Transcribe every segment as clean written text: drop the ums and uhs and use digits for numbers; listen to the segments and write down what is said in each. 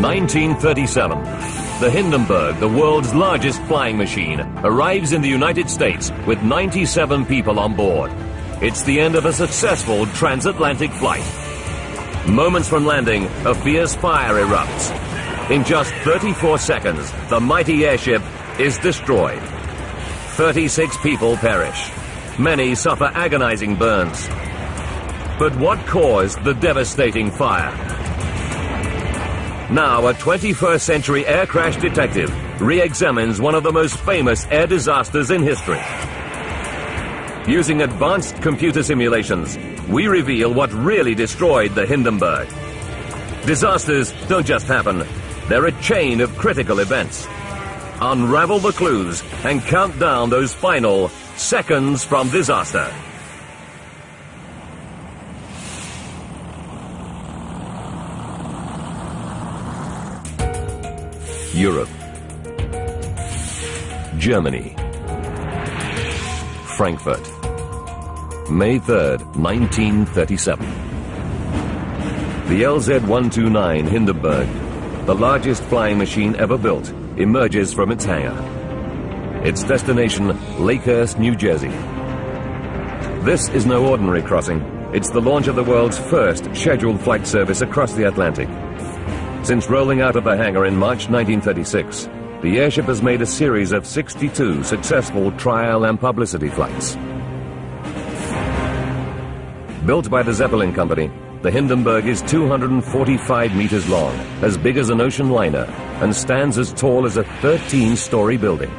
1937. The Hindenburg, the world's largest flying machine, arrives in the United States with 97 people on board. It's the end of a successful transatlantic flight. Moments from landing, a fierce fire erupts. In just 34 seconds, the mighty airship is destroyed. 36 people perish. Many suffer agonizing burns. But what caused the devastating fire? Now, a 21st century air crash detective re-examines one of the most famous air disasters in history. Using advanced computer simulations, we reveal what really destroyed the Hindenburg. Disasters don't just happen, they're a chain of critical events. Unravel the clues and count down those final seconds from disaster. Europe, Germany, Frankfurt, May 3rd, 1937. The LZ-129 Hindenburg, the largest flying machine ever built, emerges from its hangar. Its destination, Lakehurst, New Jersey. This is no ordinary crossing. It's the launch of the world's first scheduled flight service across the Atlantic. Since rolling out of the hangar in March 1936, the airship has made a series of 62 successful trial and publicity flights. Built by the Zeppelin Company, the Hindenburg is 245 meters long, as big as an ocean liner, and stands as tall as a 13-story building.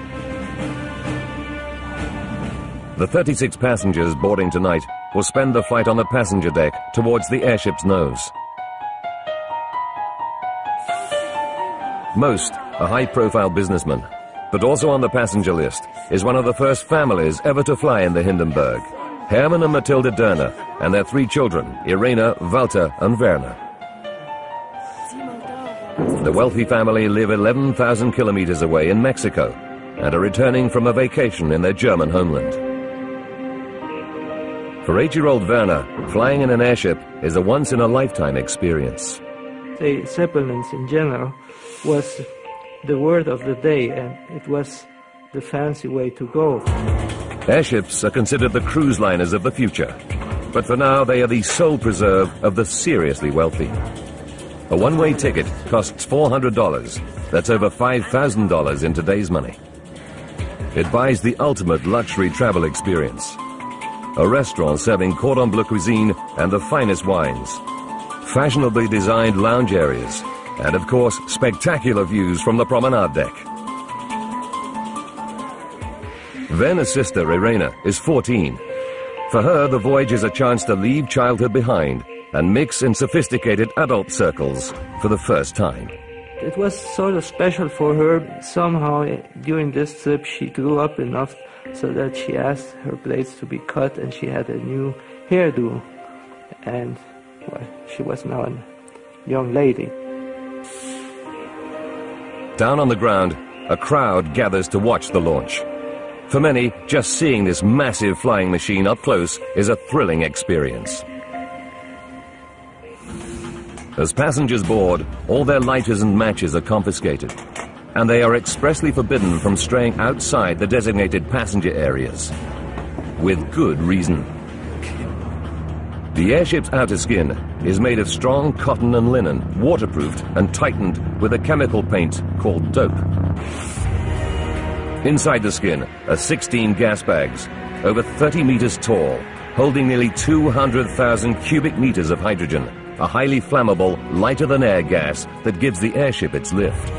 The 36 passengers boarding tonight will spend the flight on the passenger deck towards the airship's nose. Most are high-profile businessmen, but also on the passenger list is one of the first families ever to fly in the Hindenburg, Hermann and Matilda Dörner, and their 3 children, Irena, Walter, and Werner. The wealthy family live 11,000 kilometers away in Mexico and are returning from a vacation in their German homeland. For 8-year-old Werner, flying in an airship is a once-in-a-lifetime experience. The Zeppelins in general was the word of the day, and it was the fancy way to go. Airships are considered the cruise liners of the future, but for now they are the sole preserve of the seriously wealthy. A one-way ticket costs $400. That's over $5,000 in today's money. It buys the ultimate luxury travel experience. A restaurant serving cordon bleu cuisine and the finest wines. Fashionably designed lounge areas, and of course, spectacular views from the promenade deck. Werner's sister, Irena, is 14. For her, the voyage is a chance to leave childhood behind and mix in sophisticated adult circles for the first time. It was sort of special for her. Somehow, during this trip, she grew up enough so that she asked her blades to be cut, and she had a new hairdo. And well, she was now a young lady. Down on the ground, a crowd gathers to watch the launch. For many, just seeing this massive flying machine up close is a thrilling experience. As passengers board, all their lighters and matches are confiscated, and they are expressly forbidden from straying outside the designated passenger areas. With good reason. The airship's outer skin is made of strong cotton and linen, waterproofed and tightened with a chemical paint called dope. Inside the skin are 16 gas bags, over 30 meters tall, holding nearly 200,000 cubic meters of hydrogen, a highly flammable, lighter-than-air gas that gives the airship its lift.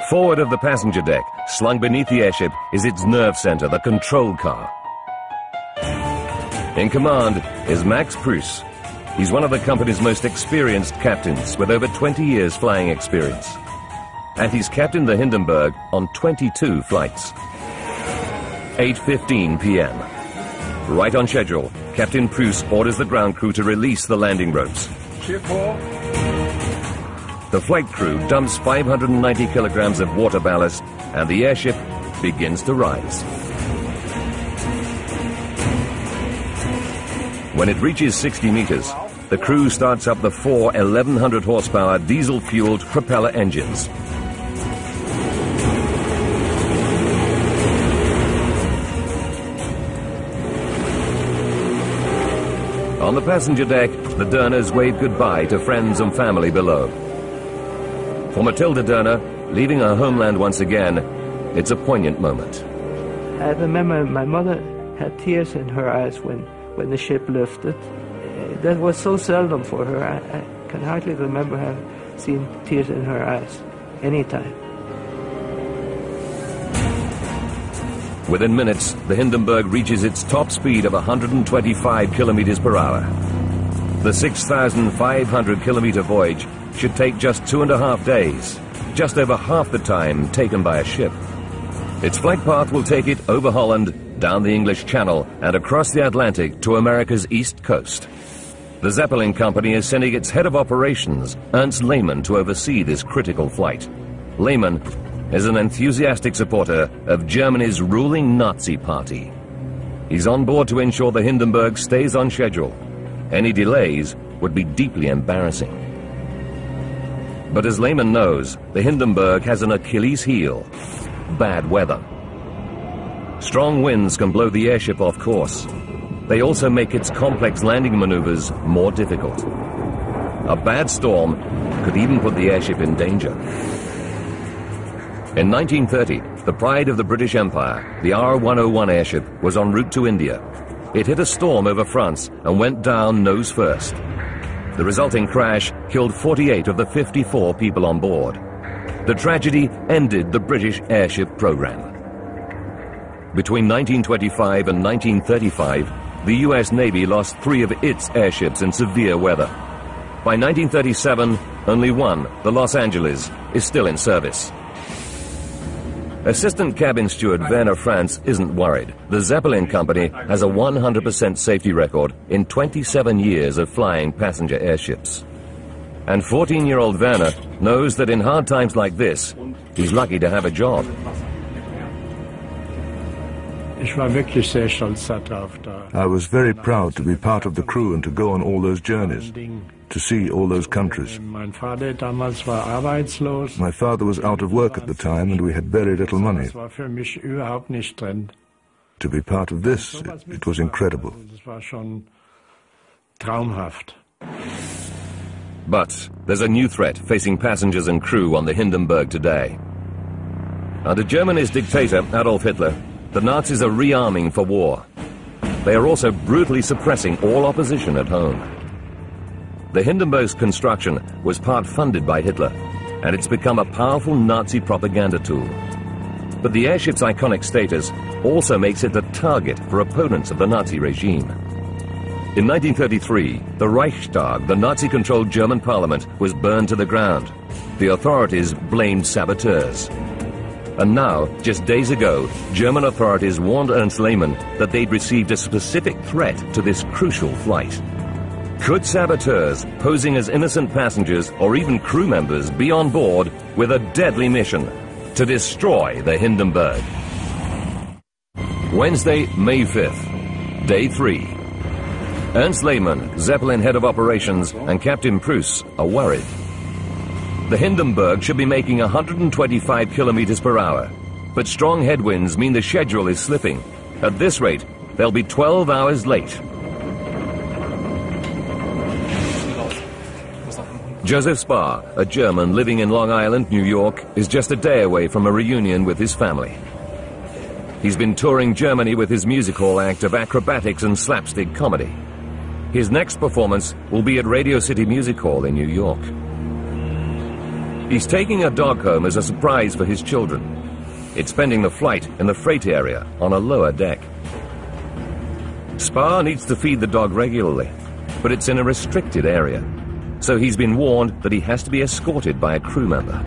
Forward of the passenger deck, slung beneath the airship, is its nerve center, the control car. In command is Max Pruss. He's one of the company's most experienced captains with over 20 years flying experience. And he's captained the Hindenburg on 22 flights. 8:15 p.m. Right on schedule, Captain Pruss orders the ground crew to release the landing ropes. The flight crew dumps 590 kilograms of water ballast, and the airship begins to rise. When it reaches 60 meters, the crew starts up the four 1100 horsepower diesel-fueled propeller engines. On the passenger deck, the Derners wave goodbye to friends and family below. For Matilda Derner, leaving her homeland once again, it's a poignant moment. I remember my mother had tears in her eyes when the ship lifted. That was so seldom for her. I can hardly remember having seen tears in her eyes anytime. Within minutes, the Hindenburg reaches its top speed of 125 kilometers per hour. The 6,500-kilometer voyage should take just 2.5 days, just over half the time taken by a ship. Its flight path will take it over Holland, down the English Channel, and across the Atlantic to America's east coast. The Zeppelin Company is sending its head of operations, Ernst Lehmann, to oversee this critical flight. Lehmann is an enthusiastic supporter of Germany's ruling Nazi party. He's on board to ensure the Hindenburg stays on schedule. Any delays would be deeply embarrassing. But as Lehmann knows, the Hindenburg has an Achilles heel: bad weather. Strong winds can blow the airship off course. They also make its complex landing maneuvers more difficult. A bad storm could even put the airship in danger. In 1930, the pride of the British Empire, the R-101 airship, was en route to India. It hit a storm over France and went down nose first. The resulting crash killed 48 of the 54 people on board. The tragedy ended the British airship program. Between 1925 and 1935, the US Navy lost 3 of its airships in severe weather. By 1937, only one, the Los Angeles, is still in service. Assistant Cabin Steward Werner Franz isn't worried. The Zeppelin Company has a 100% safety record in 27 years of flying passenger airships. And 14-year-old Werner knows that in hard times like this, he's lucky to have a job. I was very proud to be part of the crew and to go on all those journeys, to see all those countries. My father was out of work at the time and we had very little money. To be part of this, it was incredible. But there's a new threat facing passengers and crew on the Hindenburg today. Under Germany's dictator, Adolf Hitler, the Nazis are rearming for war. They are also brutally suppressing all opposition at home. The Hindenburg's construction was part funded by Hitler, and it's become a powerful Nazi propaganda tool. But the airship's iconic status also makes it a target for opponents of the Nazi regime. In 1933, the Reichstag, the Nazi-controlled German parliament, was burned to the ground. The authorities blamed saboteurs. And now, just days ago, German authorities warned Ernst Lehmann that they'd received a specific threat to this crucial flight. Could saboteurs, posing as innocent passengers or even crew members, be on board with a deadly mission to destroy the Hindenburg? Wednesday, May 5th, Day 3. Ernst Lehmann, Zeppelin head of operations, and Captain Pruss are worried. The Hindenburg should be making 125 kilometers per hour, but strong headwinds mean the schedule is slipping. At this rate, they'll be 12 hours late. Joseph Spar, a German living in Long Island, New York, is just a day away from a reunion with his family. He's been touring Germany with his music hall act of acrobatics and slapstick comedy. His next performance will be at Radio City Music Hall in New York. He's taking a dog home as a surprise for his children. It's spending the flight in the freight area on a lower deck. Spar needs to feed the dog regularly, but it's in a restricted area. So he's been warned that he has to be escorted by a crew member.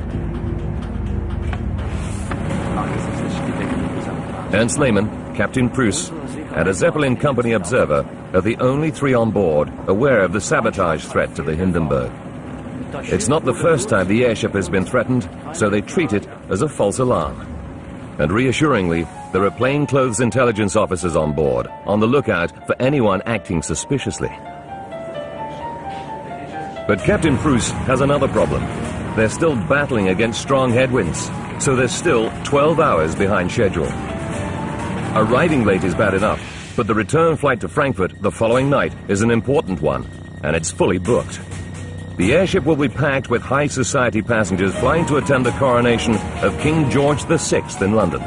Ernst Lehmann, Captain Pruss, and a Zeppelin Company observer are the only 3 on board aware of the sabotage threat to the Hindenburg. It's not the first time the airship has been threatened, so they treat it as a false alarm. And reassuringly, there are plainclothes intelligence officers on board, on the lookout for anyone acting suspiciously. But Captain Preuss has another problem. They're still battling against strong headwinds, so they're still 12 hours behind schedule. Arriving late is bad enough, but the return flight to Frankfurt the following night is an important one, and it's fully booked. The airship will be packed with high society passengers flying to attend the coronation of King George VI in London.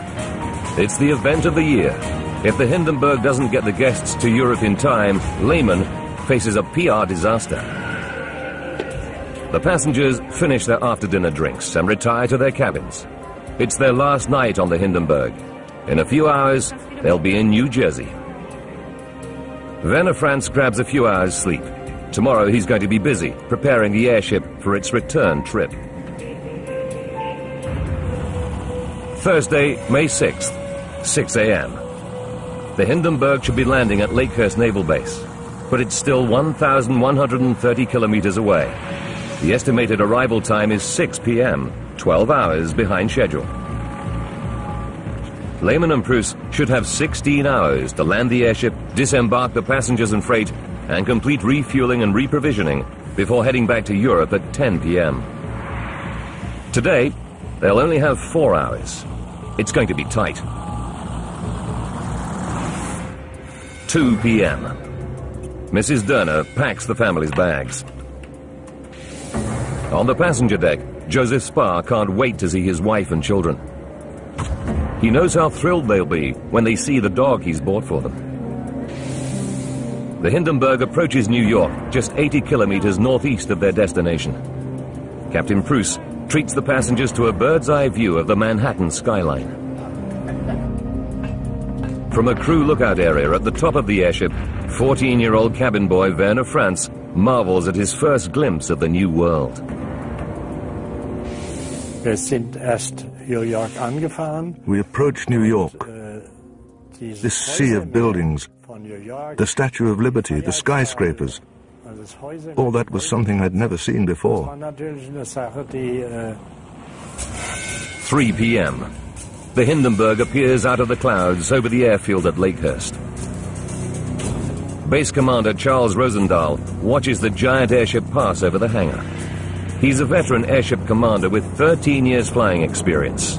It's the event of the year. If the Hindenburg doesn't get the guests to Europe in time, Lehman faces a PR disaster. The passengers finish their after-dinner drinks and retire to their cabins. It's their last night on the Hindenburg. In a few hours, they'll be in New Jersey. Werner Franz grabs a few hours' sleep. Tomorrow he's going to be busy preparing the airship for its return trip. Thursday, May 6th, 6 a.m. The Hindenburg should be landing at Lakehurst Naval Base, but it's still 1,130 kilometers away. The estimated arrival time is 6 p.m., 12 hours behind schedule. Lehman and Preuss should have 16 hours to land the airship, disembark the passengers and freight, and complete refueling and reprovisioning before heading back to Europe at 10 p.m. Today, they'll only have 4 hours. It's going to be tight. 2 p.m. Mrs. Derner packs the family's bags. On the passenger deck, Joseph Spar can't wait to see his wife and children. He knows how thrilled they'll be when they see the dog he's bought for them. The Hindenburg approaches New York, just 80 kilometers northeast of their destination. Captain Preuss treats the passengers to a bird's-eye view of the Manhattan skyline. From a crew lookout area at the top of the airship, 14-year-old cabin boy Werner Franz marvels at his first glimpse of the new world. We approached New York. This sea of buildings, the Statue of Liberty, the skyscrapers, all that was something I'd never seen before. 3 p.m. The Hindenburg appears out of the clouds over the airfield at Lakehurst. Base Commander Charles Rosendahl watches the giant airship pass over the hangar. He's a veteran airship commander with 13 years flying experience,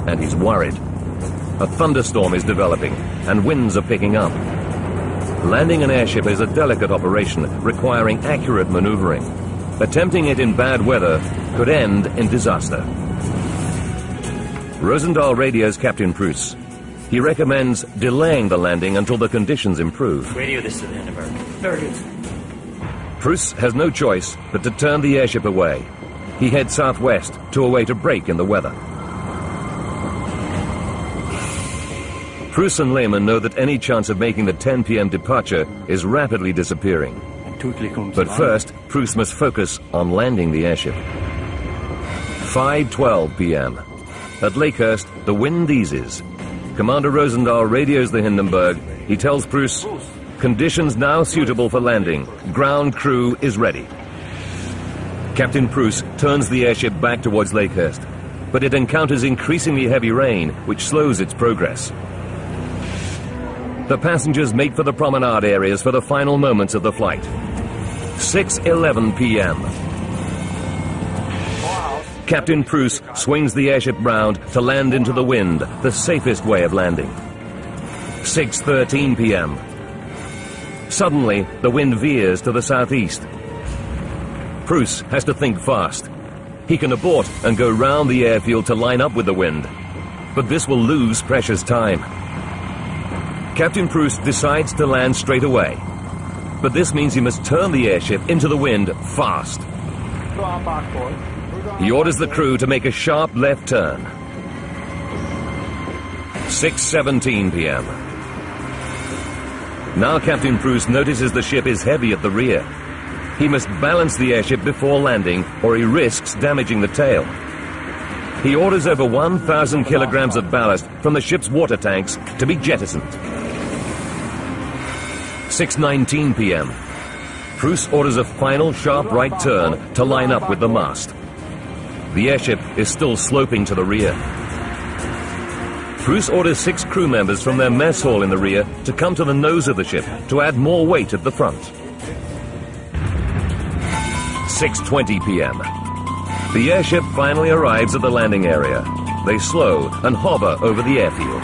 and he's worried. A thunderstorm is developing, and winds are picking up. Landing an airship is a delicate operation requiring accurate maneuvering. Attempting it in bad weather could end in disaster. Rosendahl radios Captain Preuss. He recommends delaying the landing until the conditions improve. Radio this to the Hindenburg. Very good. Preuss has no choice but to turn the airship away. He heads southwest to await a break in the weather. Preuss and Lehman know that any chance of making the 10 p.m. departure is rapidly disappearing. But first, Preuss must focus on landing the airship. 5:12 p.m. At Lakehurst, the wind eases. Commander Rosendahl radios the Hindenburg. He tells Preuss, "Conditions now suitable for landing. Ground crew is ready." Captain Preuss turns the airship back towards Lakehurst, but it encounters increasingly heavy rain, which slows its progress. The passengers make for the promenade areas for the final moments of the flight. 6:11 p.m. Captain Preuss swings the airship round to land into the wind, the safest way of landing. 6:13 p.m. Suddenly, the wind veers to the southeast. Preuss has to think fast. He can abort and go round the airfield to line up with the wind, but this will lose precious time. Captain Preuss decides to land straight away, but this means he must turn the airship into the wind fast. He orders the crew to make a sharp left turn. 6:17 p.m. Now Captain Preuss notices the ship is heavy at the rear. He must balance the airship before landing, or he risks damaging the tail. He orders over 1,000 kilograms of ballast from the ship's water tanks to be jettisoned. 6:19 p.m. Preuss orders a final sharp right turn to line up with the mast. The airship is still sloping to the rear. Preuss orders 6 crew members from their mess hall in the rear to come to the nose of the ship to add more weight at the front. 6:20 p.m. The airship finally arrives at the landing area. They slow and hover over the airfield.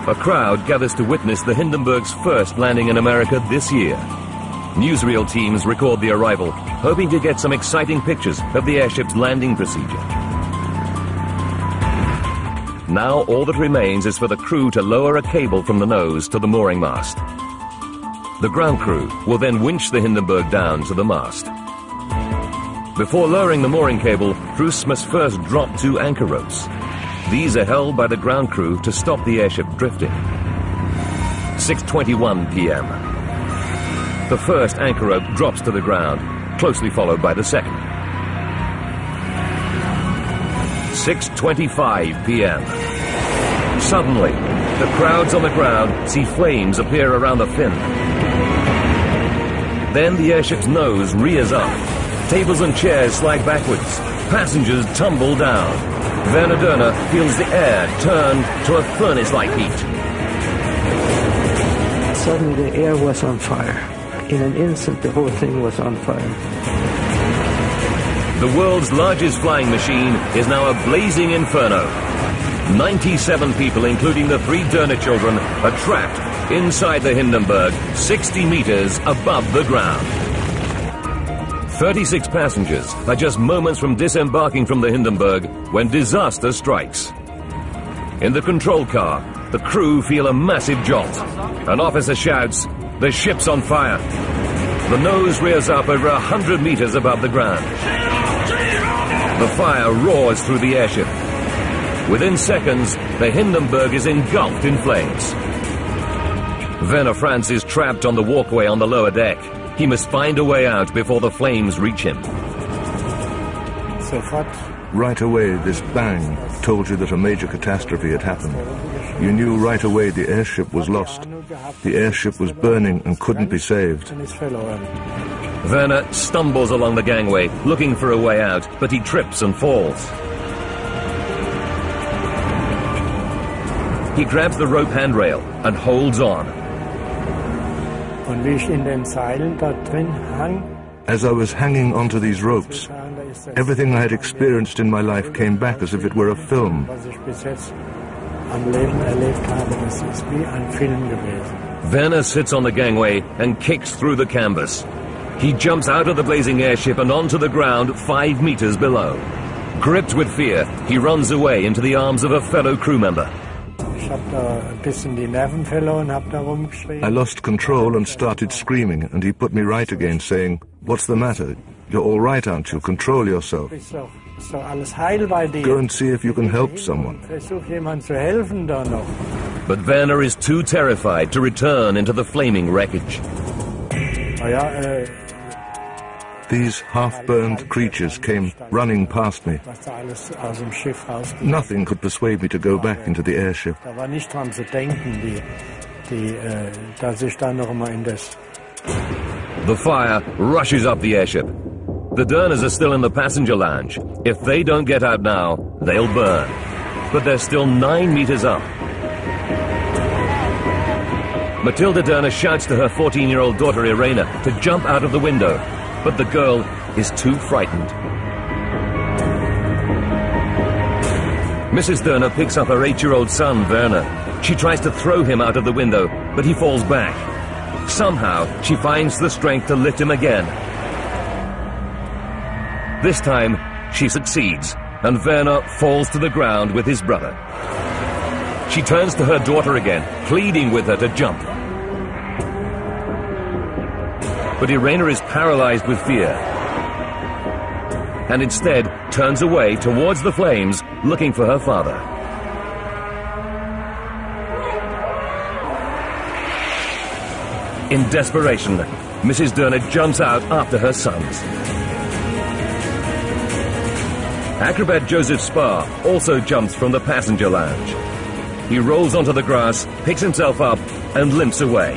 A crowd gathers to witness the Hindenburg's first landing in America this year. Newsreel teams record the arrival, hoping to get some exciting pictures of the airship's landing procedure. Now all that remains is for the crew to lower a cable from the nose to the mooring mast. The ground crew will then winch the Hindenburg down to the mast. Before lowering the mooring cable, crews must first drop 2 anchor ropes. These are held by the ground crew to stop the airship drifting. 6:21 p.m. The first anchor rope drops to the ground, closely followed by the second. 6:25 p.m. Suddenly, the crowds on the ground see flames appear around the fin. Then the airship's nose rears up. Tables and chairs slide backwards. Passengers tumble down. Werner Doehner feels the air turn to a furnace-like heat. Suddenly the air was on fire. In an instant the whole thing was on fire. The world's largest flying machine is now a blazing inferno. 97 people, including the 3 Doehner children, are trapped inside the Hindenburg, 60 meters above the ground. 36 passengers are just moments from disembarking from the Hindenburg when disaster strikes. In the control car, the crew feel a massive jolt. An officer shouts, "The ship's on fire." The nose rears up over 100 meters above the ground. The fire roars through the airship. Within seconds, the Hindenburg is engulfed in flames. Werner Franz is trapped on the walkway on the lower deck. He must find a way out before the flames reach him. Right away, this bang told you that a major catastrophe had happened. You knew right away the airship was lost. The airship was burning and couldn't be saved. Werner stumbles along the gangway, looking for a way out, but he trips and falls. He grabs the rope handrail and holds on. As I was hanging onto these ropes, everything I had experienced in my life came back as if it were a film. Werner sits on the gangway and kicks through the canvas. He jumps out of the blazing airship and onto the ground 5 meters below. Gripped with fear, he runs away into the arms of a fellow crew member. I lost control and started screaming, and he put me right again, saying, "What's the matter? You're all right, aren't you? Control yourself. Go and see if you can help someone." But Werner is too terrified to return into the flaming wreckage. These half-burned creatures came running past me. Nothing could persuade me to go back into the airship. The fire rushes up the airship. The Doehners are still in the passenger lounge. If they don't get out now, they'll burn. But they're still 9 meters up. Matilda Doehner shouts to her 14-year-old daughter Irena to jump out of the window, but the girl is too frightened. Mrs. Doehner picks up her 8-year-old son, Werner. She tries to throw him out of the window, but he falls back. Somehow, she finds the strength to lift him again. This time, she succeeds, and Werner falls to the ground with his brother. She turns to her daughter again, pleading with her to jump. But Irena is paralyzed with fear, and instead turns away towards the flames, looking for her father. In desperation, Mrs. Doehner jumps out after her sons. Acrobat Joseph Spar also jumps from the passenger lounge. He rolls onto the grass, picks himself up, and limps away.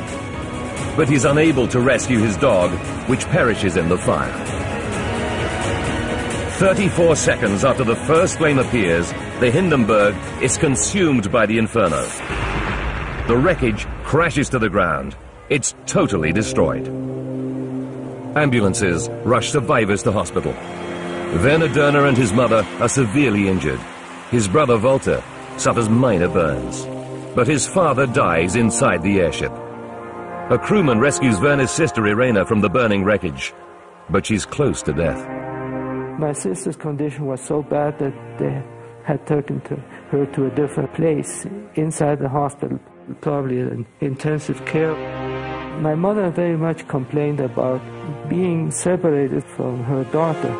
But he's unable to rescue his dog, which perishes in the fire. 34 seconds after the first flame appears, the Hindenburg is consumed by the inferno. The wreckage crashes to the ground. It's totally destroyed. Ambulances rush survivors to hospital. Werner Dörner and his mother are severely injured. His brother Walter suffers minor burns. But his father dies inside the airship. A crewman rescues Werner's sister Irena from the burning wreckage, but she's close to death. My sister's condition was so bad that they had taken her to a different place inside the hospital, probably in intensive care. My mother very much complained about being separated from her daughter.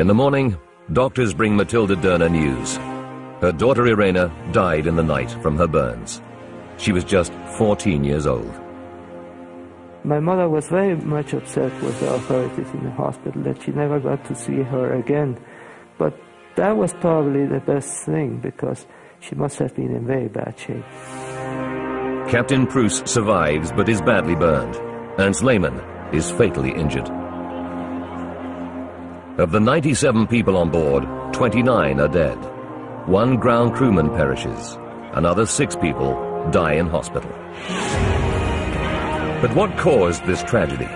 In the morning, doctors bring Matilda Dörner news. Her daughter Irena died in the night from her burns. She was just 14 years old. My mother was very much upset with the authorities in the hospital that she never got to see her again. But that was probably the best thing, because she must have been in very bad shape. Captain Pruss survives but is badly burned. Ernst Lehmann is fatally injured. Of the 97 people on board, 29 are dead. One ground crewman perishes. Another 6 people die in hospital. But what caused this tragedy?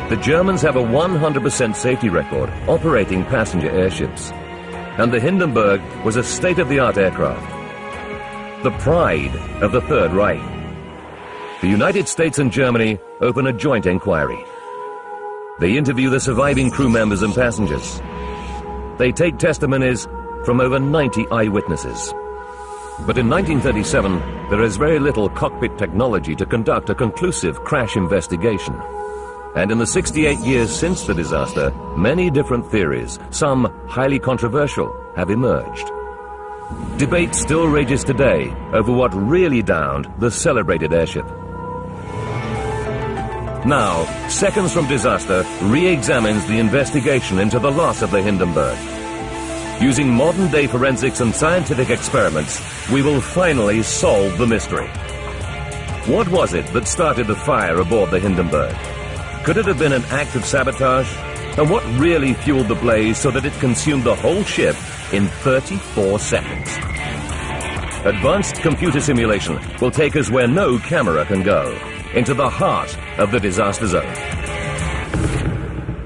The Germans have a 100% safety record operating passenger airships. And the Hindenburg was a state-of-the-art aircraft. The pride of the Third Reich. The United States and Germany open a joint inquiry. They interview the surviving crew members and passengers. They take testimonies from over 90 eyewitnesses. But in 1937, there is very little cockpit technology to conduct a conclusive crash investigation. And in the 68 years since the disaster, many different theories, some highly controversial, have emerged. Debate still rages today over what really downed the celebrated airship. Now, Seconds from Disaster re-examines the investigation into the loss of the Hindenburg. Using modern-day forensics and scientific experiments, we will finally solve the mystery. What was it that started the fire aboard the Hindenburg? Could it have been an act of sabotage? And what really fueled the blaze so that it consumed the whole ship in 34 seconds? Advanced computer simulation will take us where no camera can go, into the heart of the disaster zone.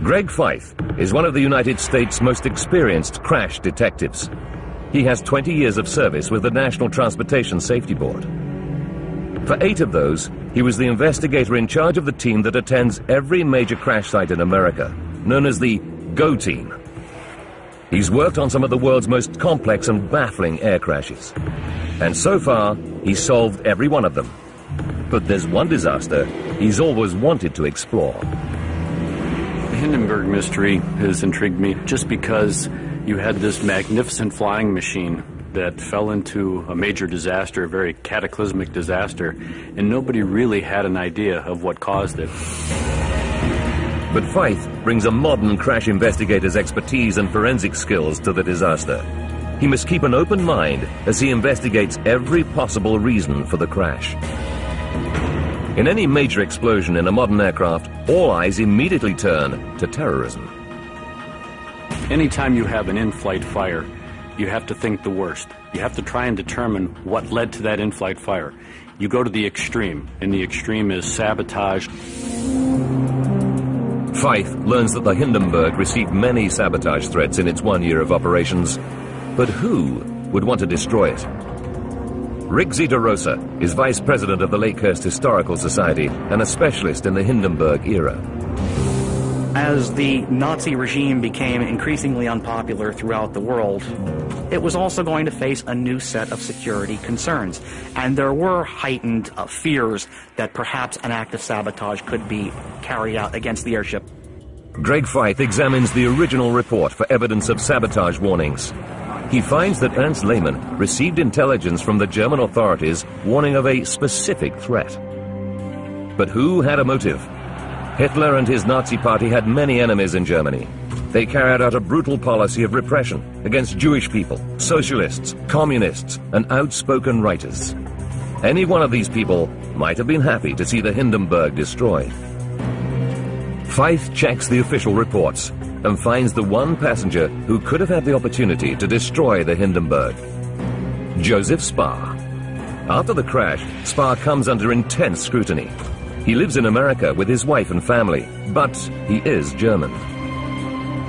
Greg Feith is one of the United States' most experienced crash detectives. He has 20 years of service with the National Transportation Safety Board. For 8 of those, he was the investigator in charge of the team that attends every major crash site in America, known as the GO Team. He's worked on some of the world's most complex and baffling air crashes. And so far, he's solved every one of them. But there's one disaster he's always wanted to explore. The Hindenburg mystery has intrigued me just because you had this magnificent flying machine that fell into a major disaster, a very cataclysmic disaster, and nobody really had an idea of what caused it. But Feith brings a modern crash investigator's expertise and forensic skills to the disaster. He must keep an open mind as he investigates every possible reason for the crash. In any major explosion in a modern aircraft, all eyes immediately turn to terrorism. Anytime you have an in-flight fire, you have to think the worst. You have to try and determine what led to that in-flight fire. You go to the extreme, and the extreme is sabotage. Feith learns that the Hindenburg received many sabotage threats in its 1 year of operations. But who would want to destroy it? Rick Zitarosa is vice president of the Lakehurst Historical Society and a specialist in the Hindenburg era. As the Nazi regime became increasingly unpopular throughout the world, it was also going to face a new set of security concerns. And there were heightened fears that perhaps an act of sabotage could be carried out against the airship. Greg Feith examines the original report for evidence of sabotage warnings. He finds that Ernst Lehmann received intelligence from the German authorities warning of a specific threat. But who had a motive? Hitler and his Nazi party had many enemies in Germany. They carried out a brutal policy of repression against Jewish people, socialists, communists, and outspoken writers. Any one of these people might have been happy to see the Hindenburg destroyed. Feith checks the official reports and finds the one passenger who could have had the opportunity to destroy the Hindenburg: Joseph Spar. After the crash, Spar comes under intense scrutiny. He lives in America with his wife and family, but he is German.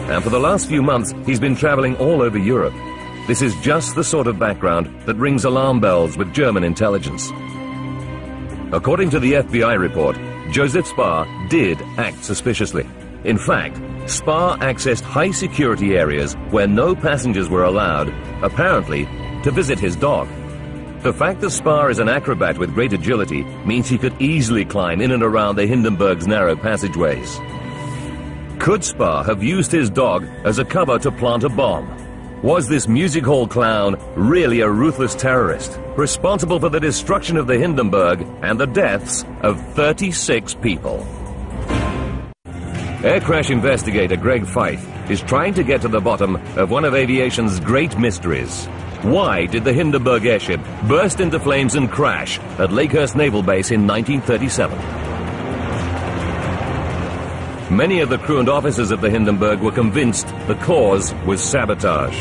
And for the last few months, he's been traveling all over Europe. This is just the sort of background that rings alarm bells with German intelligence. According to the FBI report, Joseph Spar did act suspiciously. In fact, Spar accessed high-security areas where no passengers were allowed, apparently, to visit his dog. The fact that Spar is an acrobat with great agility means he could easily climb in and around the Hindenburg's narrow passageways. Could Spar have used his dog as a cover to plant a bomb? Was this music hall clown really a ruthless terrorist, responsible for the destruction of the Hindenburg and the deaths of 36 people? Air crash investigator Greg Feith is trying to get to the bottom of one of aviation's great mysteries. Why did the Hindenburg airship burst into flames and crash at Lakehurst Naval Base in 1937? Many of the crew and officers of the Hindenburg were convinced the cause was sabotage.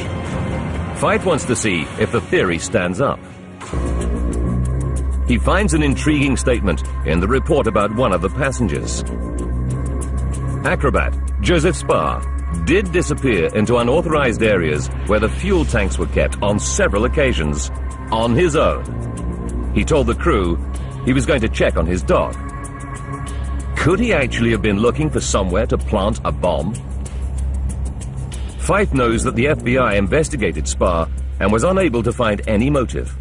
Feith wants to see if the theory stands up. He finds an intriguing statement in the report about one of the passengers. Acrobat Joseph Spar did disappear into unauthorized areas where the fuel tanks were kept on several occasions on his own. He told the crew he was going to check on his dog. Could he actually have been looking for somewhere to plant a bomb? Feith knows that the FBI investigated Spar and was unable to find any motive.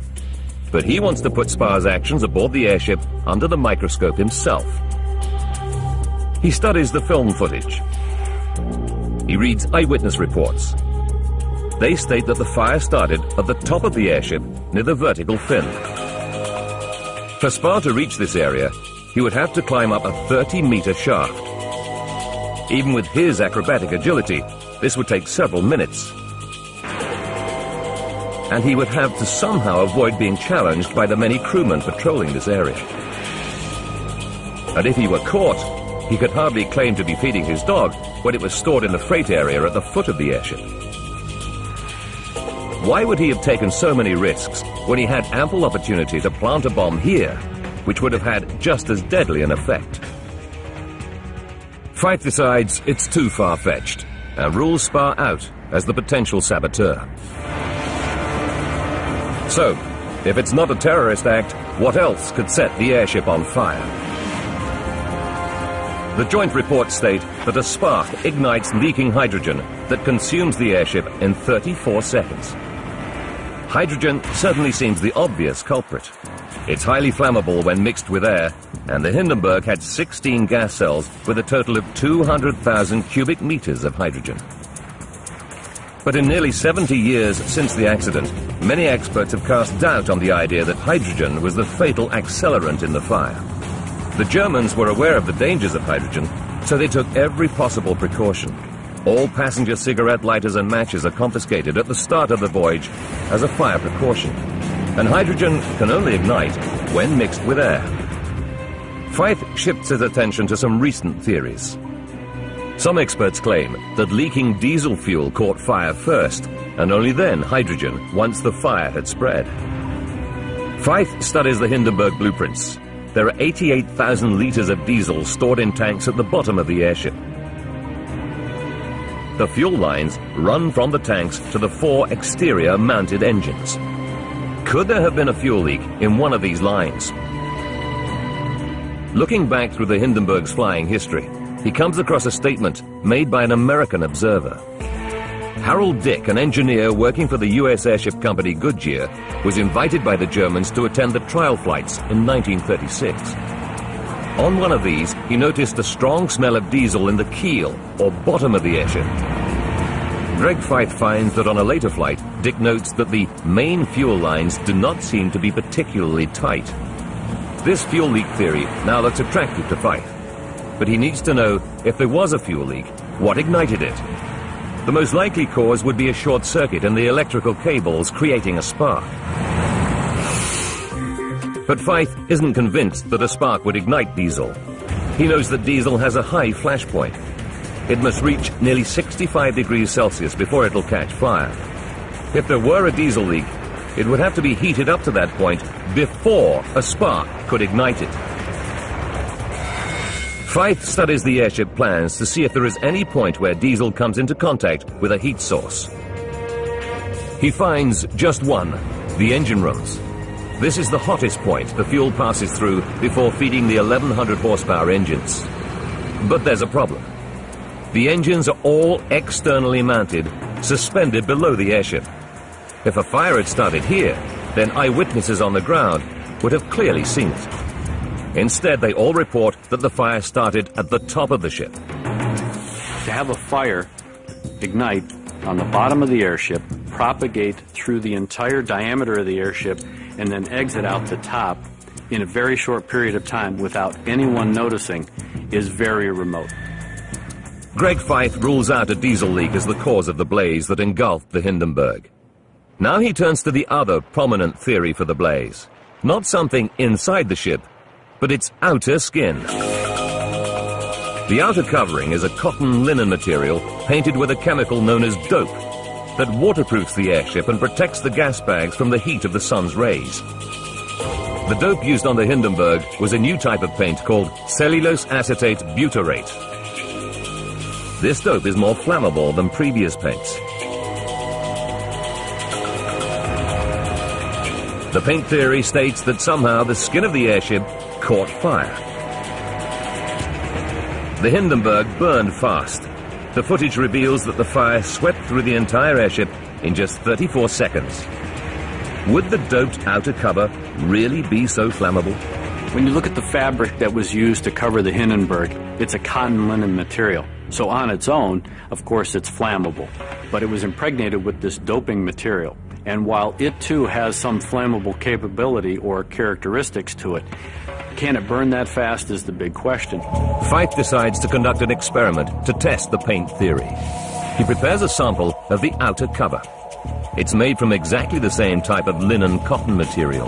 But he wants to put Spar's actions aboard the airship under the microscope himself. He studies the film footage. He reads eyewitness reports. They state that the fire started at the top of the airship near the vertical fin. For Spar to reach this area, he would have to climb up a 30-meter shaft. Even with his acrobatic agility, this would take several minutes. And he would have to somehow avoid being challenged by the many crewmen patrolling this area. And if he were caught, he could hardly claim to be feeding his dog when it was stored in the freight area at the foot of the airship. Why would he have taken so many risks when he had ample opportunity to plant a bomb here, which would have had just as deadly an effect? Feith decides it's too far-fetched and rules Spar out as the potential saboteur. So, if it's not a terrorist act, what else could set the airship on fire? The joint reports state that a spark ignites leaking hydrogen that consumes the airship in 34 seconds. Hydrogen certainly seems the obvious culprit. It's highly flammable when mixed with air, and the Hindenburg had 16 gas cells with a total of 200,000 cubic meters of hydrogen. But in nearly 70 years since the accident, many experts have cast doubt on the idea that hydrogen was the fatal accelerant in the fire. The Germans were aware of the dangers of hydrogen, so they took every possible precaution. All passenger cigarette lighters and matches are confiscated at the start of the voyage as a fire precaution. And hydrogen can only ignite when mixed with air. Feith shifts his attention to some recent theories. Some experts claim that leaking diesel fuel caught fire first, and only then hydrogen once the fire had spread. Feith studies the Hindenburg blueprints. There are 88,000 liters of diesel stored in tanks at the bottom of the airship. The fuel lines run from the tanks to the 4 exterior mounted engines. Could there have been a fuel leak in one of these lines? Looking back through the Hindenburg's flying history, he comes across a statement made by an American observer. Harold Dick, an engineer working for the U.S. airship company Goodyear, was invited by the Germans to attend the trial flights in 1936. On one of these, he noticed a strong smell of diesel in the keel, or bottom of the airship. Greg Feith finds that on a later flight, Dick notes that the main fuel lines do not seem to be particularly tight. This fuel leak theory now looks attractive to Feith, but he needs to know if there was a fuel leak, what ignited it. The most likely cause would be a short circuit in the electrical cables creating a spark. But Feith isn't convinced that a spark would ignite diesel. He knows that diesel has a high flash point. It must reach nearly 65 degrees Celsius before it'll catch fire. If there were a diesel leak, it would have to be heated up to that point before a spark could ignite it. Fyfe studies the airship plans to see if there is any point where diesel comes into contact with a heat source. He finds just one, the engine rooms. This is the hottest point the fuel passes through before feeding the 1100 horsepower engines. But there's a problem. The engines are all externally mounted, suspended below the airship. If a fire had started here, then eyewitnesses on the ground would have clearly seen it. Instead, they all report that the fire started at the top of the ship. To have a fire ignite on the bottom of the airship, propagate through the entire diameter of the airship, and then exit out the top in a very short period of time without anyone noticing is very remote. Greg Fyfe rules out a diesel leak as the cause of the blaze that engulfed the Hindenburg. Now he turns to the other prominent theory for the blaze. Not something inside the ship, but its outer skin. The outer covering is a cotton linen material painted with a chemical known as dope that waterproofs the airship and protects the gas bags from the heat of the sun's rays. The dope used on the Hindenburg was a new type of paint called cellulose acetate butyrate. This dope is more flammable than previous paints. The paint theory states that somehow the skin of the airship caught fire. The Hindenburg burned fast. The footage reveals that the fire swept through the entire airship in just 34 seconds. Would the doped outer cover really be so flammable? When you look at the fabric that was used to cover the Hindenburg, it's a cotton linen material. So on its own, of course, it's flammable. But it was impregnated with this doping material. And while it too has some flammable capability or characteristics to it, can it burn that fast is the big question. Fyfe decides to conduct an experiment to test the paint theory. He prepares a sample of the outer cover. It's made from exactly the same type of linen cotton material.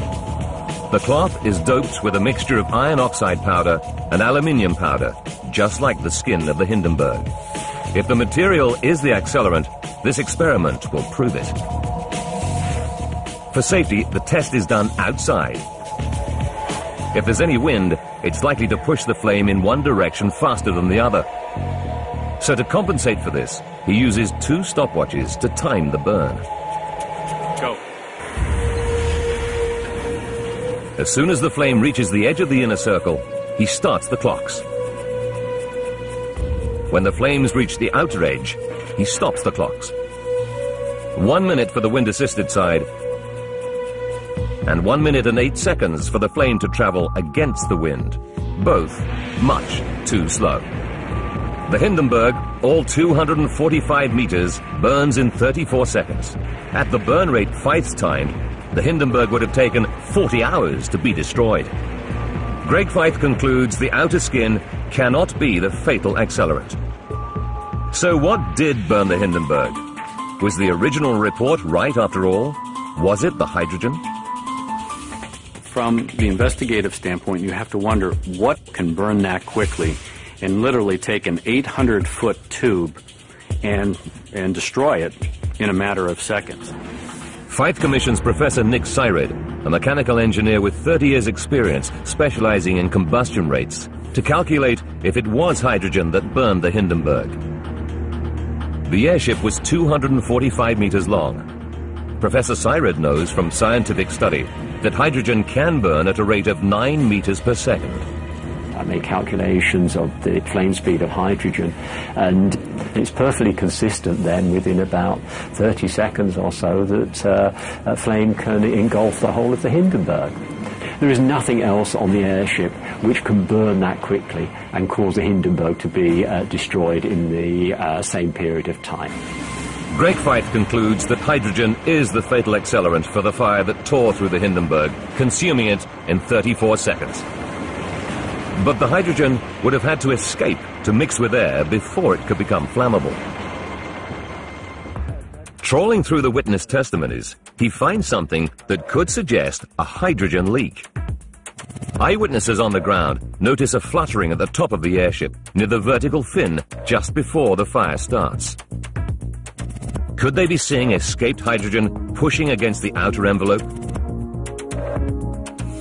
The cloth is doped with a mixture of iron oxide powder and aluminium powder, just like the skin of the Hindenburg. If the material is the accelerant, this experiment will prove it. For safety, the test is done outside. If there's any wind, it's likely to push the flame in one direction faster than the other. So to compensate for this, he uses 2 stopwatches to time the burn. Go. As soon as the flame reaches the edge of the inner circle, he starts the clocks. When the flames reach the outer edge, he stops the clocks. 1 minute for the wind-assisted side, and 1 minute and 8 seconds for the flame to travel against the wind. Both much too slow. The Hindenburg, all 245 meters, burns in 34 seconds. At the burn rate Fyfe's timed, the Hindenburg would have taken 40 hours to be destroyed. Greg Fyfe concludes the outer skin cannot be the fatal accelerant. So what did burn the Hindenburg? Was the original report right after all? Was it the hydrogen? From the investigative standpoint, you have to wonder what can burn that quickly and literally take an 800-foot tube and destroy it in a matter of seconds. Fyfe commissions Professor Nick Syred, a mechanical engineer with 30 years' experience specializing in combustion rates, to calculate if it was hydrogen that burned the Hindenburg. The airship was 245 meters long. Professor Syred knows from scientific study that hydrogen can burn at a rate of 9 meters per second. I made calculations of the flame speed of hydrogen, and it's perfectly consistent then within about 30 seconds or so that a flame can engulf the whole of the Hindenburg. There is nothing else on the airship which can burn that quickly and cause the Hindenburg to be destroyed in the same period of time. Greg Fyfe concludes that hydrogen is the fatal accelerant for the fire that tore through the Hindenburg, consuming it in 34 seconds. But the hydrogen would have had to escape to mix with air before it could become flammable. Trawling through the witness testimonies, he finds something that could suggest a hydrogen leak. Eyewitnesses on the ground notice a fluttering at the top of the airship near the vertical fin just before the fire starts. Could they be seeing escaped hydrogen pushing against the outer envelope?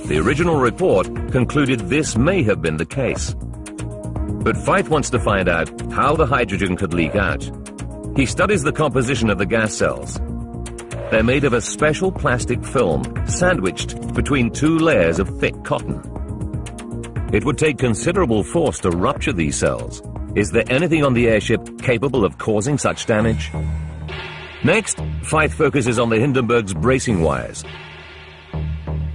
The original report concluded this may have been the case. But Feith wants to find out how the hydrogen could leak out. He studies the composition of the gas cells. They're made of a special plastic film sandwiched between two layers of thick cotton. It would take considerable force to rupture these cells. Is there anything on the airship capable of causing such damage? Next, Feith focuses on the Hindenburg's bracing wires.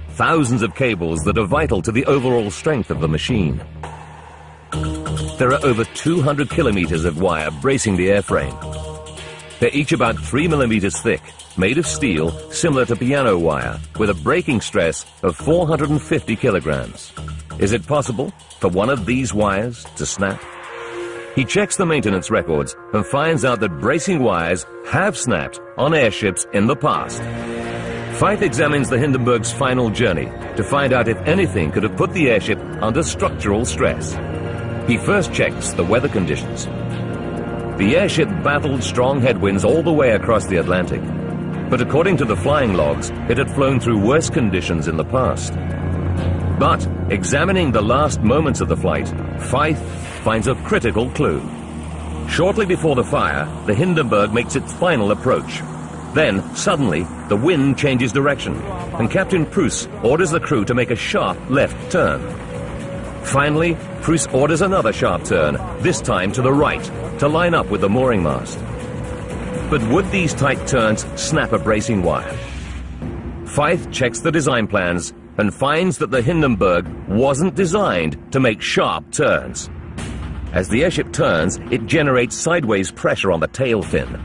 Thousands of cables that are vital to the overall strength of the machine. There are over 200 kilometers of wire bracing the airframe. They're each about 3 millimeters thick, made of steel similar to piano wire, with a breaking stress of 450 kilograms. Is it possible for one of these wires to snap? He checks the maintenance records and finds out that bracing wires have snapped on airships in the past. Feith examines the Hindenburg's final journey to find out if anything could have put the airship under structural stress. He first checks the weather conditions. The airship battled strong headwinds all the way across the Atlantic, but according to the flying logs, it had flown through worse conditions in the past. But examining the last moments of the flight, Feith finds a critical clue. Shortly before the fire, the Hindenburg makes its final approach. Then, suddenly, the wind changes direction, and Captain Pruss orders the crew to make a sharp left turn. Finally, Pruss orders another sharp turn, this time to the right, to line up with the mooring mast. But would these tight turns snap a bracing wire? Feith checks the design plans and finds that the Hindenburg wasn't designed to make sharp turns. As the airship turns, it generates sideways pressure on the tail fin.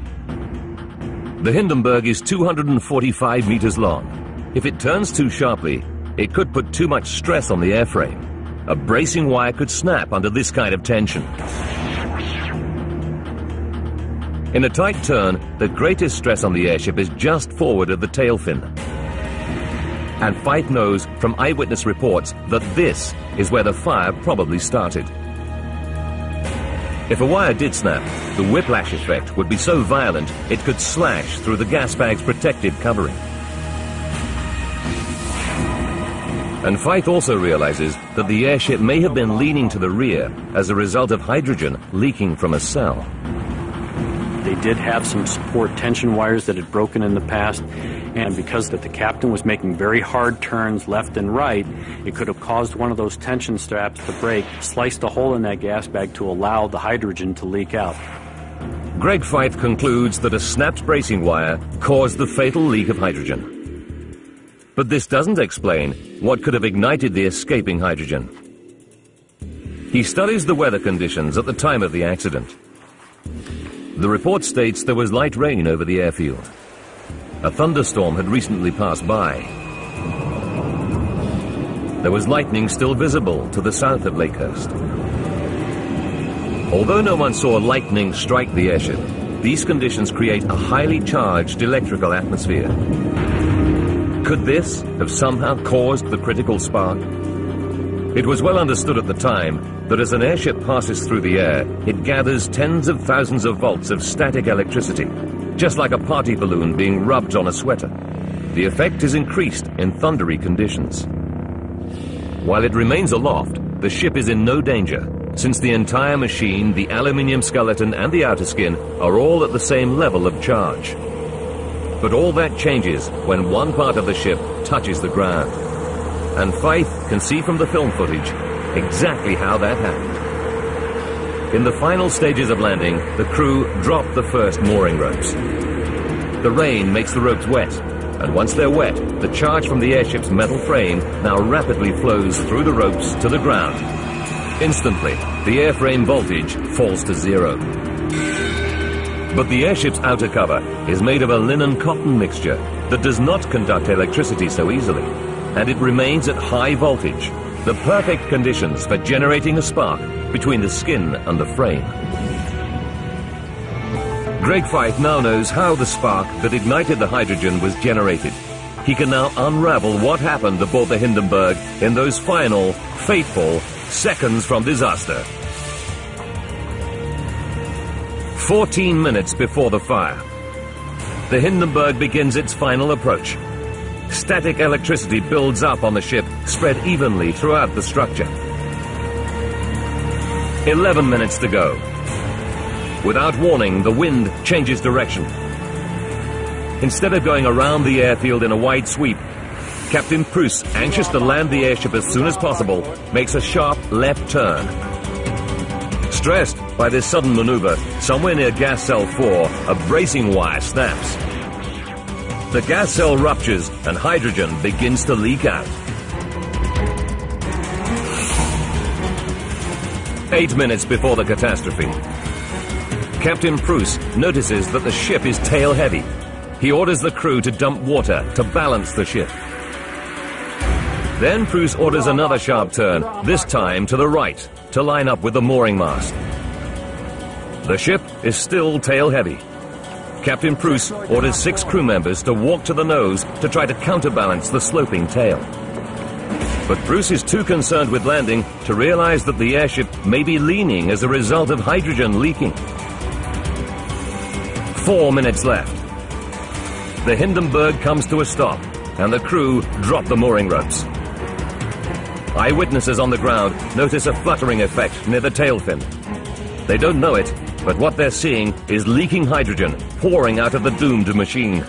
The Hindenburg is 245 meters long. If it turns too sharply, it could put too much stress on the airframe. A bracing wire could snap under this kind of tension. In a tight turn, the greatest stress on the airship is just forward of the tail fin. And Feith knows from eyewitness reports that this is where the fire probably started. If a wire did snap, the whiplash effect would be so violent it could slash through the gas bag's protective covering. And Feith also realizes that the airship may have been leaning to the rear as a result of hydrogen leaking from a cell. They did have some support tension wires that had broken in the past, and because that the captain was making very hard turns left and right, it could have caused one of those tension straps to break, sliced a hole in that gas bag to allow the hydrogen to leak out. Greg Feith concludes that a snapped bracing wire caused the fatal leak of hydrogen. But this doesn't explain what could have ignited the escaping hydrogen. He studies the weather conditions at the time of the accident. The report states there was light rain over the airfield. A thunderstorm had recently passed by. There was lightning still visible to the south of Lakehurst. Although no one saw lightning strike the airship, these conditions create a highly charged electrical atmosphere. Could this have somehow caused the critical spark? It was well understood at the time that as an airship passes through the air, it gathers tens of thousands of volts of static electricity, just like a party balloon being rubbed on a sweater. The effect is increased in thundery conditions. While it remains aloft, the ship is in no danger, since the entire machine, the aluminium skeleton and the outer skin are all at the same level of charge. But all that changes when one part of the ship touches the ground. And Feith can see from the film footage exactly how that happened. In the final stages of landing, the crew drop the first mooring ropes. The rain makes the ropes wet, and once they're wet, the charge from the airship's metal frame now rapidly flows through the ropes to the ground. Instantly, the airframe voltage falls to zero. But the airship's outer cover is made of a linen-cotton mixture that does not conduct electricity so easily, and it remains at high voltage, the perfect conditions for generating a spark between the skin and the frame. Greg Feith now knows how the spark that ignited the hydrogen was generated. He can now unravel what happened aboard the Hindenburg in those final, fateful seconds from disaster. 14 minutes before the fire, the Hindenburg begins its final approach. Static electricity builds up on the ship, spread evenly throughout the structure. 11 minutes to go. Without warning, the wind changes direction. Instead of going around the airfield in a wide sweep, Captain Pruss, anxious to land the airship as soon as possible, makes a sharp left turn. Stressed by this sudden maneuver, somewhere near gas cell 4, a bracing wire snaps. The gas cell ruptures and hydrogen begins to leak out. 8 minutes before the catastrophe, Captain Pruss notices that the ship is tail heavy. He orders the crew to dump water to balance the ship. Then Pruss orders another sharp turn, this time to the right, to line up with the mooring mast. The ship is still tail heavy. Captain Pruss orders 6 crew members to walk to the nose to try to counterbalance the sloping tail. But Pruss is too concerned with landing to realize that the airship may be leaning as a result of hydrogen leaking. 4 minutes left. The Hindenburg comes to a stop, and the crew drop the mooring ropes. Eyewitnesses on the ground notice a fluttering effect near the tail fin. They don't know it, but what they're seeing is leaking hydrogen pouring out of the doomed machine.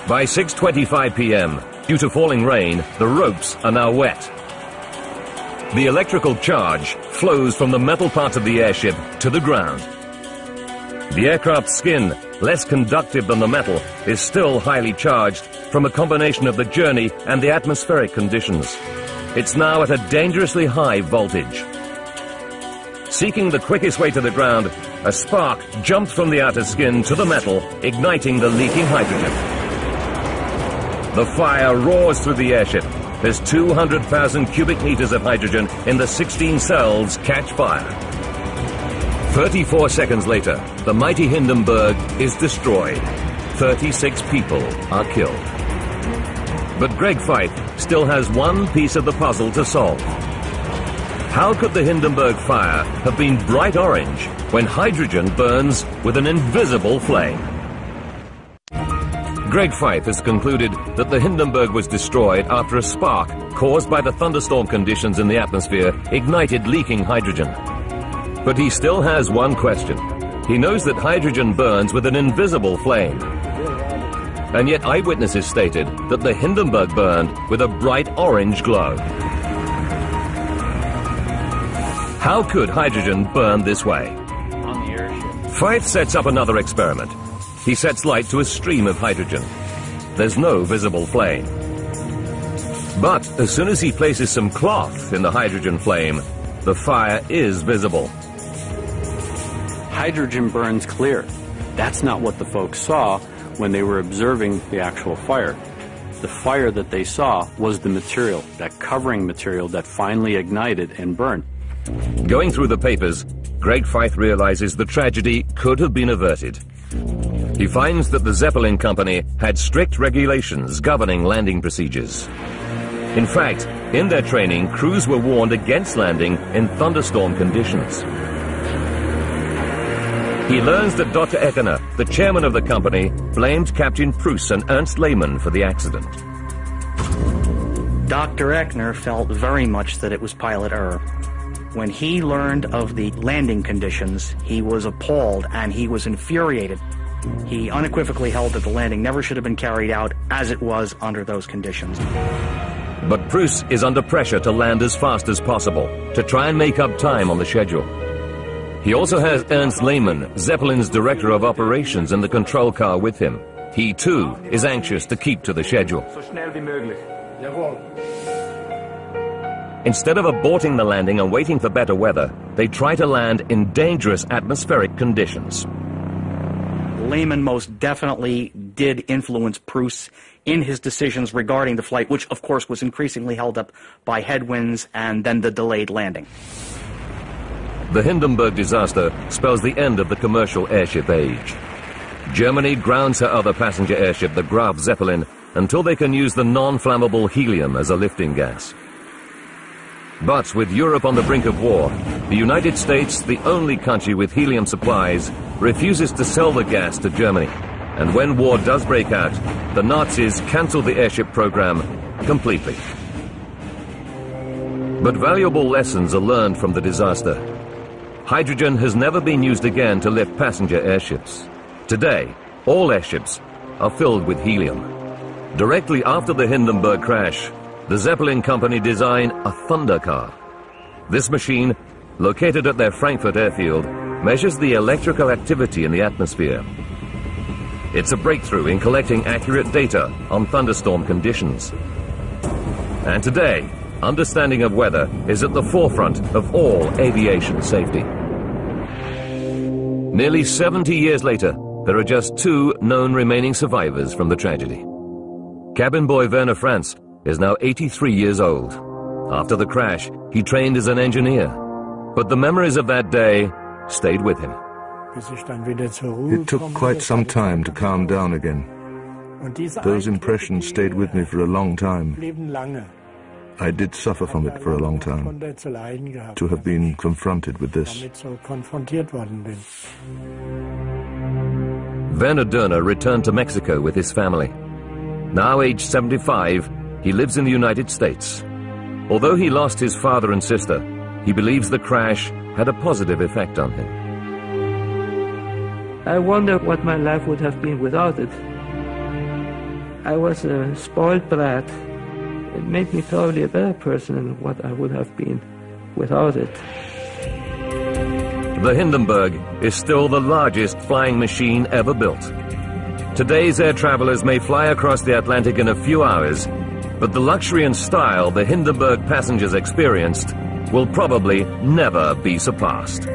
By 6:25 p.m., due to falling rain, the ropes are now wet. The electrical charge flows from the metal parts of the airship to the ground. The aircraft's skin, less conductive than the metal, is still highly charged from a combination of the journey and the atmospheric conditions. It's now at a dangerously high voltage. Seeking the quickest way to the ground, a spark jumps from the outer skin to the metal, igniting the leaking hydrogen. The fire roars through the airship as 200,000 cubic meters of hydrogen in the 16 cells catch fire. 34 seconds later, the mighty Hindenburg is destroyed. 36 people are killed. But Greg Feith still has one piece of the puzzle to solve. How could the Hindenburg fire have been bright orange when hydrogen burns with an invisible flame? Greg Feith has concluded that the Hindenburg was destroyed after a spark caused by the thunderstorm conditions in the atmosphere ignited leaking hydrogen. But he still has one question. He knows that hydrogen burns with an invisible flame. And yet eyewitnesses stated that the Hindenburg burned with a bright orange glow. How could hydrogen burn this way? On the airship. Feith sets up another experiment. He sets light to a stream of hydrogen. There's no visible flame. But as soon as he places some cloth in the hydrogen flame, the fire is visible. Hydrogen burns clear. That's not what the folks saw when they were observing the actual fire. The fire that they saw was the material, that covering material that finally ignited and burned. Going through the papers, Greg Feith realizes the tragedy could have been averted. He finds that the Zeppelin company had strict regulations governing landing procedures. In fact, in their training, crews were warned against landing in thunderstorm conditions. He learns that Dr. Eckener, the chairman of the company, blamed Captain Pruss and Ernst Lehmann for the accident. Dr. Eckener felt very much that it was pilot error. When he learned of the landing conditions, he was appalled and he was infuriated. He unequivocally held that the landing never should have been carried out as it was under those conditions. But Pruss is under pressure to land as fast as possible, to try and make up time on the schedule. He also has Ernst Lehmann, Zeppelin's director of operations, in the control car with him. He, too, is anxious to keep to the schedule. Instead of aborting the landing and waiting for better weather, they try to land in dangerous atmospheric conditions. Lehmann most definitely did influence Pruss in his decisions regarding the flight, which of course was increasingly held up by headwinds and then the delayed landing. The Hindenburg disaster spells the end of the commercial airship age. Germany grounds her other passenger airship, the Graf Zeppelin, until they can use the non-flammable helium as a lifting gas. But with Europe on the brink of war, the United States, the only country with helium supplies, refuses to sell the gas to Germany. And when war does break out, the Nazis cancel the airship program completely. But valuable lessons are learned from the disaster. Hydrogen has never been used again to lift passenger airships. Today, all airships are filled with helium. Directly after the Hindenburg crash, the Zeppelin company designed a Thunder car. This machine, located at their Frankfurt airfield, measures the electrical activity in the atmosphere. It's a breakthrough in collecting accurate data on thunderstorm conditions. And today, understanding of weather is at the forefront of all aviation safety. Nearly 70 years later, there are just 2 known remaining survivors from the tragedy. Cabin boy Werner Franz is now 83 years old. After the crash, he trained as an engineer, but the memories of that day stayed with him. It took quite some time to calm down again. Those impressions stayed with me for a long time. I did suffer from it for a long time, to have been confronted with this. Werner Dörner returned to Mexico with his family. Now aged 75, he lives in the United States. Although he lost his father and sister, he believes the crash had a positive effect on him. I wonder what my life would have been without it. I was a spoiled brat. It made me probably a better person than what I would have been without it. The Hindenburg is still the largest flying machine ever built. Today's air travelers may fly across the Atlantic in a few hours, but the luxury and style the Hindenburg passengers experienced will probably never be surpassed.